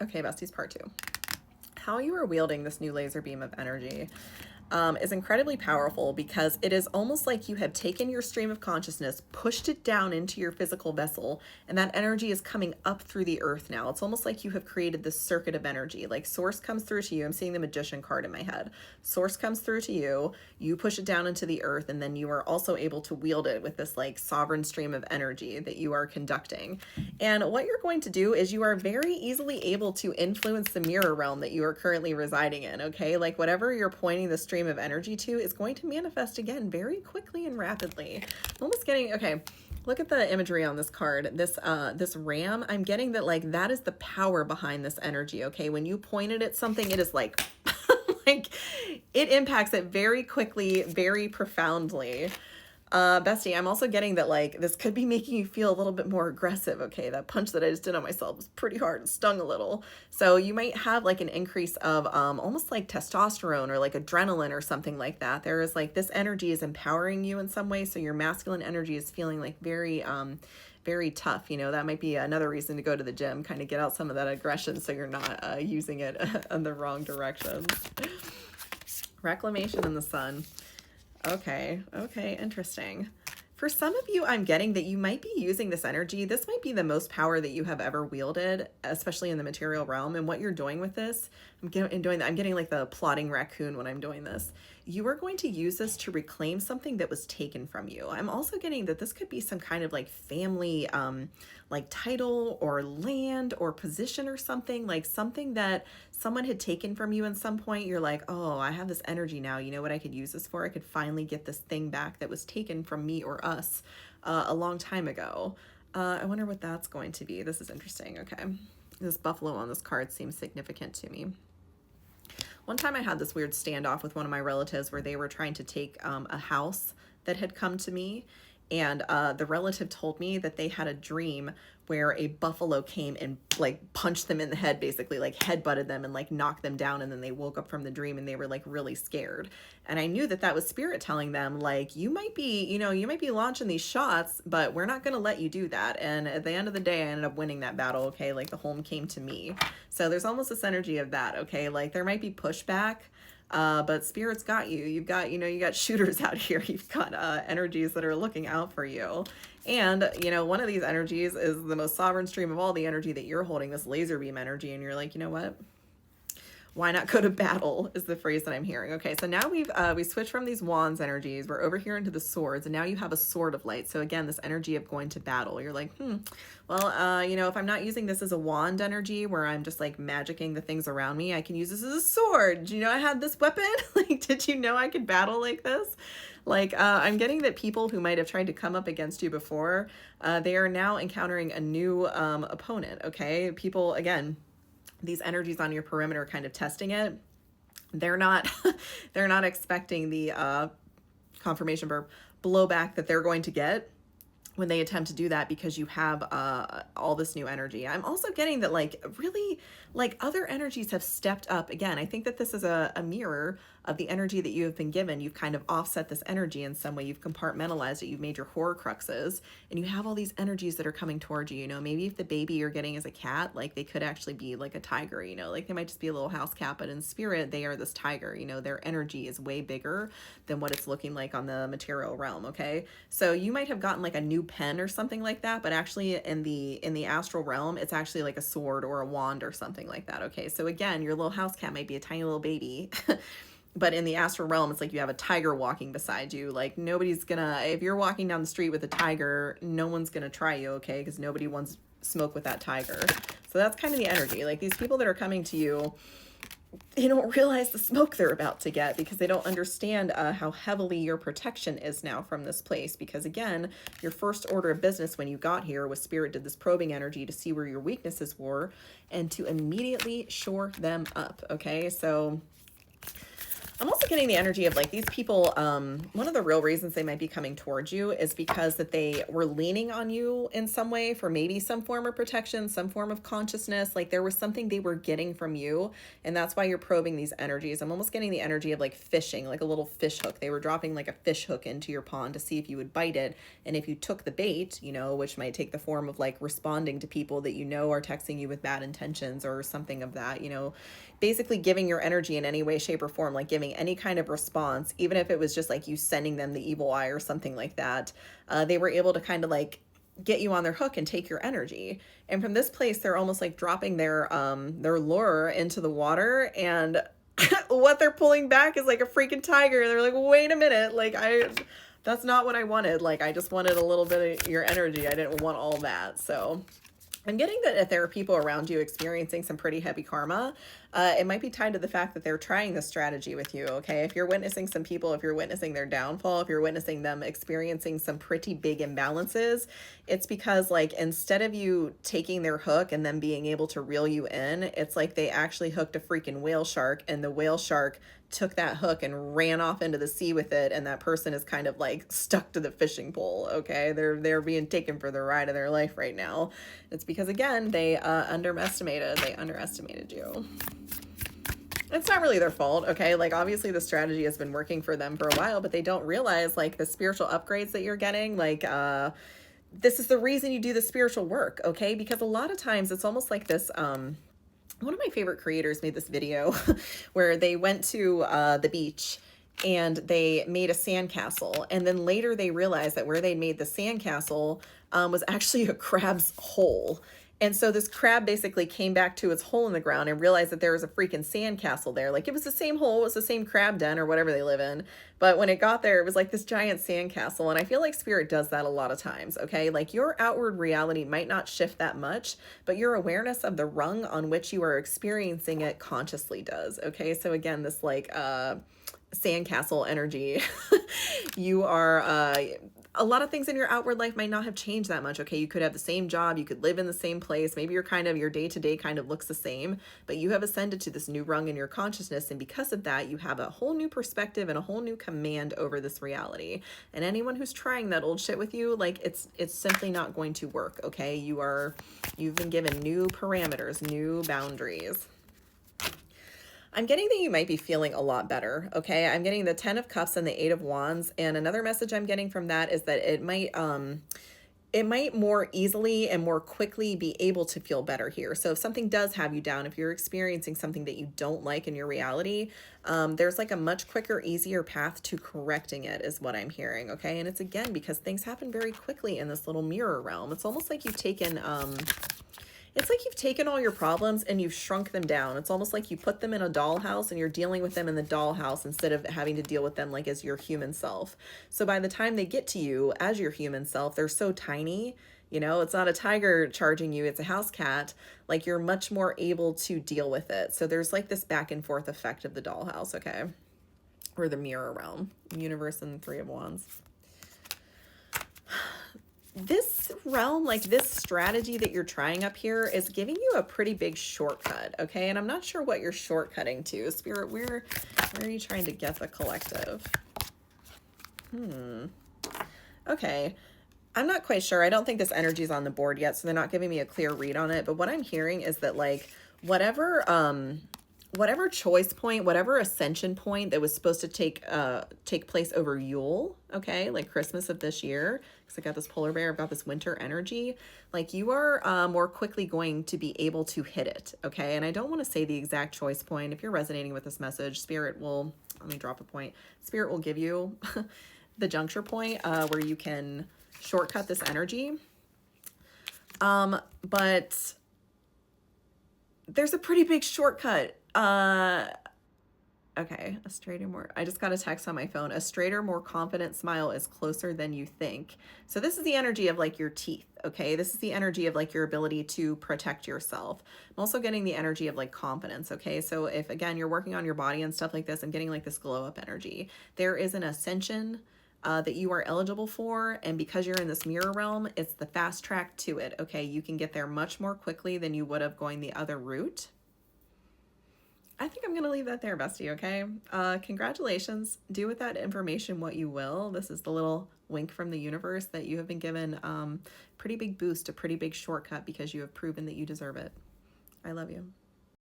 Okay, besties, part 2. How you are wielding this new laser beam of energy is incredibly powerful because it is almost like you have taken your stream of consciousness, pushed it down into your physical vessel, and that energy is coming up through the earth now. It's almost like you have created this circuit of energy. Like source comes through to you. I'm seeing the magician card in my head. Source comes through to you, you push it down into the earth, and then you are also able to wield it with this like sovereign stream of energy that you are conducting. And what you're going to do is you are very easily able to influence the mirror realm that you are currently residing in, okay? Like whatever you're pointing the stream of energy to is going to manifest again very quickly and rapidly. I'm almost getting, okay, look at the imagery on this card. This ram, I'm getting that like that is the power behind this energy, okay? When you point it at something, it is like, like it impacts it very quickly, very profoundly. Bestie, I'm also getting that like this could be making you feel a little bit more aggressive. Okay, that punch that I just did on myself was pretty hard and stung a little. So you might have like an increase of almost like testosterone or like adrenaline or something like that. There is like this energy is empowering you in some way, so your masculine energy is feeling like very tough. You know, that might be another reason to go to the gym, kind of get out some of that aggression so you're not using it in the wrong directions. Reclamation in the sun. Okay, interesting. For some of you, I'm getting that you might be using this energy. This might be the most power that you have ever wielded, especially in the material realm. And what you're doing with this, I'm getting like the plotting raccoon when I'm doing this. You are going to use this to reclaim something that was taken from you. I'm also getting that this could be some kind of like family, like title or land or position or something, like something that someone had taken from you at some point. You're like, oh, I have this energy now. You know what I could use this for? I could finally get this thing back that was taken from me or us a long time ago. I wonder what that's going to be. This is interesting. Okay. This buffalo on this card seems significant to me. One time I had this weird standoff with one of my relatives where they were trying to take a house that had come to me. And the relative told me that they had a dream where a buffalo came and like punched them in the head, basically like headbutted them and like knocked them down. And then they woke up from the dream and they were like really scared. And I knew that that was spirit telling them like, you might be launching these shots, but we're not going to let you do that. And at the end of the day, I ended up winning that battle. Okay. Like the home came to me. So there's almost this energy of that. Okay. Like there might be pushback. But spirit's got you. You got shooters out here. You've got energies that are looking out for you. And, one of these energies is the most sovereign stream of all the energy that you're holding, this laser beam energy. And you're like, you know what? Why not go to battle is the phrase that I'm hearing. Okay, so now we switched from these wands energies. We're over here into the swords, and now you have a sword of light. So again, this energy of going to battle. You're like, well, if I'm not using this as a wand energy where I'm just like magicking the things around me, I can use this as a sword. Do you know I had this weapon? Like, did you know I could battle like this? Like, I'm getting that people who might have tried to come up against you before, they are now encountering a new opponent, okay? People, again, these energies on your perimeter kind of testing it. They're not they're not expecting the confirmation verb blowback that they're going to get when they attempt to do that, because you have all this new energy. I'm also getting that like really like other energies have stepped up again. I think that this is a mirror of the energy that you have been given. You've kind of offset this energy in some way. You've compartmentalized it. You've made your horror cruxes, and you have all these energies that are coming towards you. Maybe if the baby you're getting is a cat, like they could actually be like a tiger, like they might just be a little house cat, but in spirit, they are this tiger. Their energy is way bigger than what it's looking like on the material realm. Okay. So you might have gotten like a new pen or something like that, but actually in the astral realm, it's actually like a sword or a wand or something like that. Okay. So again, your little house cat might be a tiny little baby. But in the astral realm, it's like you have a tiger walking beside you. Like nobody's gonna, if you're walking down the street with a tiger, no one's gonna try you, okay? Because nobody wants smoke with that tiger. So that's kind of the energy. Like these people that are coming to you, they don't realize the smoke they're about to get because they don't understand how heavily your protection is now from this place. Because again, your first order of business when you got here was spirit did this probing energy to see where your weaknesses were and to immediately shore them up, okay? So I'm also getting the energy of like these people, one of the real reasons they might be coming towards you is because that they were leaning on you in some way for maybe some form of protection, some form of consciousness. Like there was something they were getting from you, and that's why you're probing these energies. I'm almost getting the energy of like fishing, like a little fish hook. They were dropping like a fish hook into your pond to see if you would bite it. And if you took the bait, you know, which might take the form of like responding to people that you know are texting you with bad intentions or something of that, you know, basically giving your energy in any way, shape, or form, like giving any kind of response, even if it was just like you sending them the evil eye or something like that, they were able to kind of like get you on their hook and take your energy. And from this place, they're almost like dropping their lure into the water, and what they're pulling back is like a freaking tiger. They're like, wait a minute, like that's not what I wanted. Like I just wanted a little bit of your energy. I didn't want all that. So I'm getting that if there are people around you experiencing some pretty heavy karma, it might be tied to the fact that they're trying this strategy with you, okay? If you're witnessing some people, if you're witnessing their downfall, if you're witnessing them experiencing some pretty big imbalances, it's because, like, instead of you taking their hook and them being able to reel you in, it's like they actually hooked a freaking whale shark, and the whale shark took that hook and ran off into the sea with it, and that person is kind of like stuck to the fishing pole, okay? They're being taken for the ride of their life right now. It's because, again, they underestimated you. It's not really their fault, okay? Like, obviously the strategy has been working for them for a while, but they don't realize, like, the spiritual upgrades that you're getting, like, this is the reason you do the spiritual work, okay? Because a lot of times it's almost like this, one of my favorite creators made this video where they went to the beach and they made a sandcastle, and then later they realized that where they made the sandcastle was actually a crab's hole. And so this crab basically came back to its hole in the ground and realized that there was a freaking sandcastle there. Like, it was the same hole, it was the same crab den or whatever they live in. But when it got there, it was like this giant sandcastle. And I feel like Spirit does that a lot of times, okay? Like, your outward reality might not shift that much, but your awareness of the rung on which you are experiencing it consciously does, okay? So again, this like sandcastle energy, you are a lot of things in your outward life might not have changed that much, okay? You could have the same job, you could live in the same place, maybe your day-to-day kind of looks the same, but you have ascended to this new rung in your consciousness, and because of that, you have a whole new perspective and a whole new command over this reality. And anyone who's trying that old shit with you, like, it's simply not going to work, okay? You've been given new parameters, new boundaries. I'm getting that you might be feeling a lot better, okay? I'm getting the 10 of Cups and the 8 of Wands, and another message I'm getting from that is that it might more easily and more quickly be able to feel better here. So if something does have you down, if you're experiencing something that you don't like in your reality, there's like a much quicker, easier path to correcting it is what I'm hearing, okay? And it's, again, because things happen very quickly in this little mirror realm. It's almost like you've taken... it's like you've taken all your problems and you've shrunk them down. It's almost like you put them in a dollhouse and you're dealing with them in the dollhouse instead of having to deal with them like as your human self. So by the time they get to you as your human self, they're so tiny, you know, it's not a tiger charging you, it's a house cat. Like, you're much more able to deal with it. So there's like this back and forth effect of the dollhouse, okay? Or the mirror realm, universe and 3 of Wands. This realm, like this strategy that you're trying up here, is giving you a pretty big shortcut, okay? And I'm not sure what you're shortcutting to. Spirit, where are you trying to get the collective? Okay. I'm not quite sure. I don't think this energy is on the board yet, so they're not giving me a clear read on it. But what I'm hearing is that, like, whatever choice point, whatever ascension point that was supposed to take place over Yule, okay, like Christmas of this year, because I got this polar bear, I've got this winter energy, like, you are more quickly going to be able to hit it, okay? And I don't want to say the exact choice point. If you're resonating with this message, Spirit will, let me drop a point, Spirit will give you the juncture point where you can shortcut this energy. But there's a pretty big shortcut. Okay, a straighter, more, I just got a text on my phone. A straighter, more confident smile is closer than you think. So this is the energy of, like, your teeth, okay? This is the energy of, like, your ability to protect yourself. I'm also getting the energy of, like, confidence, okay? So if, again, you're working on your body and stuff like this, I'm getting, like, this glow up energy. There is an ascension that you are eligible for, and because you're in this mirror realm, it's the fast track to it, okay? You can get there much more quickly than you would have going the other route. I think I'm going to leave that there, bestie, okay? Congratulations. Do with that information what you will. This is the little wink from the universe that you have been given pretty big boost, a pretty big shortcut because you have proven that you deserve it. I love you.